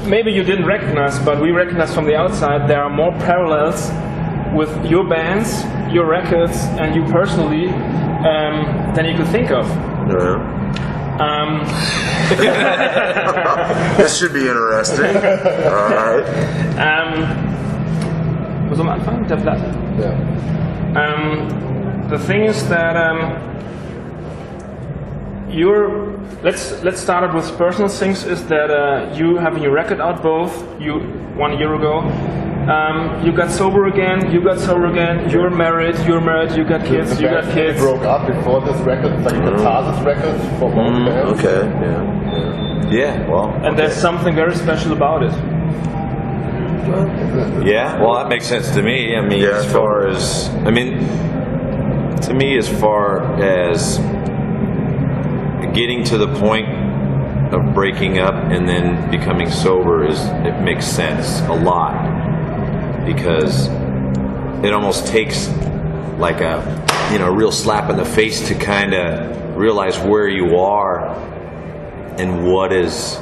maybe you didn't recognize, but we recognize from the outside there are more parallels with your bands, your records, and you personally than you could think of. Yeah. This should be interesting. All right. Wo soll man anfangen? Der Platte? Yeah. The thing is that let's start out with personal things. Is that you having your record out both 1 year ago. You got sober again. You got sober again. You're married. You got kids. You got kids. Broke up before this record. It's like the Tarsus record for both bands. Okay. Yeah. Well. And there's something very special about it. Yeah. Well, that makes sense to me. I mean, as far as to me, as far as getting to the point of breaking up and then becoming sober it makes sense a lot, because it almost takes like a real slap in the face to kind of realize where you are and what is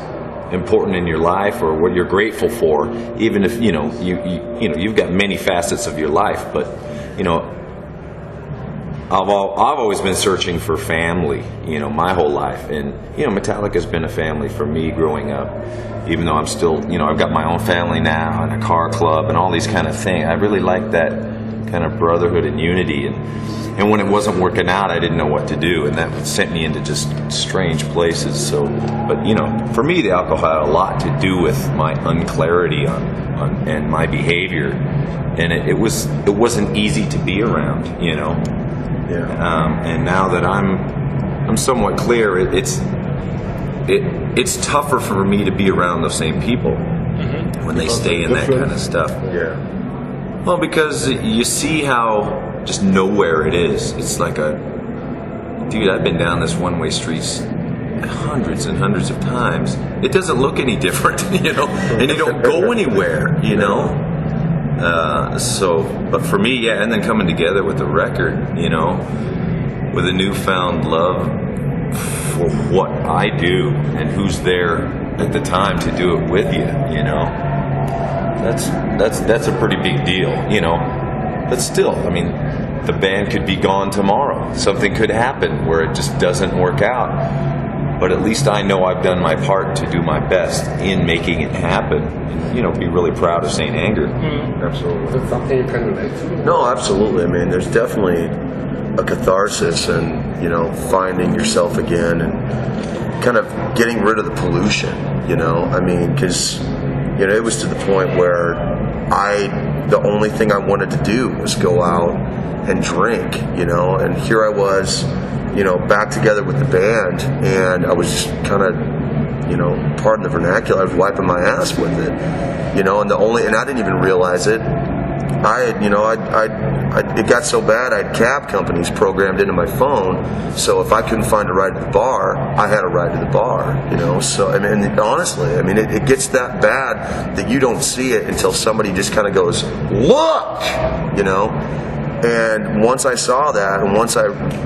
important in your life or what you're grateful for, even if you've got many facets of your life. But I've always been searching for family, my whole life, and Metallica's been a family for me growing up. Even though I'm still, I've got my own family now and a car club and all these kind of things. I really like that kind of brotherhood and unity. And when it wasn't working out, I didn't know what to do, and that sent me into just strange places. So, but for me, the alcohol had a lot to do with my unclarity on and my behavior, and it wasn't easy to be around, And now that I'm somewhat clear, it's tougher for me to be around those same people when they stay in that kind of stuff. Yeah. Well, because you see how just nowhere it is. It's like dude, I've been down this one-way streets hundreds and hundreds of times. It doesn't look any different, and you don't go anywhere, but for me, and then coming together with the record, with a newfound love for what I do and who's there at the time to do it with you, that's a pretty big deal, But still, the band could be gone tomorrow. Something could happen where it just doesn't work out. But at least I know I've done my part to do my best in making it happen. And, be really proud of St. Anger. Absolutely. Is it something you can relate to? No, absolutely. There's definitely a catharsis and, finding yourself again and kind of getting rid of the pollution, because, it was to the point where the only thing I wanted to do was go out and drink, and here I was, back together with the band, and I was just kind of, pardon the vernacular, I was wiping my ass with it, and I didn't even realize it. It got so bad I had cab companies programmed into my phone, so if I couldn't find a ride to the bar, I had a ride to the bar, so honestly, it gets that bad that you don't see it until somebody just kind of goes, look, and once I saw that, and once I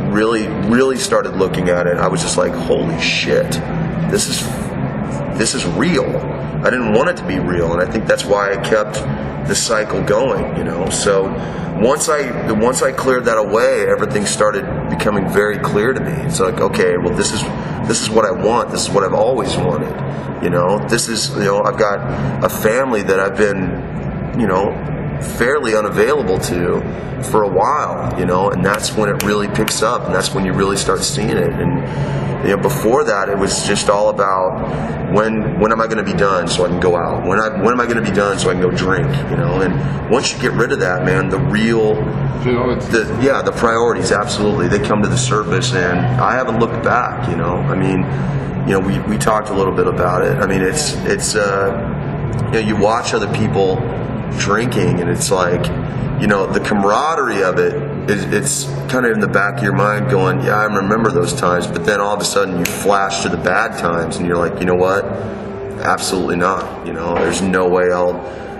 really, really started looking at it, I was just like, holy shit, this is real. I didn't want it to be real, and I think that's why I kept the cycle going, So once I cleared that away, everything started becoming very clear to me. It's like, okay, well, this is what I want. This is what I've always wanted. This is, I've got a family that I've been, fairly unavailable to for a while, and that's when it really picks up, and that's when you really start seeing it. And before that, it was just all about when am I going to be done so I can go out? When am I going to be done so I can go drink? And once you get rid of that, man, the priorities, absolutely, they come to the surface, and I haven't looked back. We talked a little bit about it. It's you watch other people drinking, and it's like, the camaraderie of it, it's kind of in the back of your mind going, yeah, I remember those times, but then all of a sudden you flash to the bad times, and you're like, you know what? Absolutely not. There's no way I'll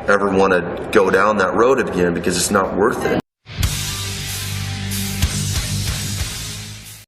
ever want to go down that road again, because it's not worth it.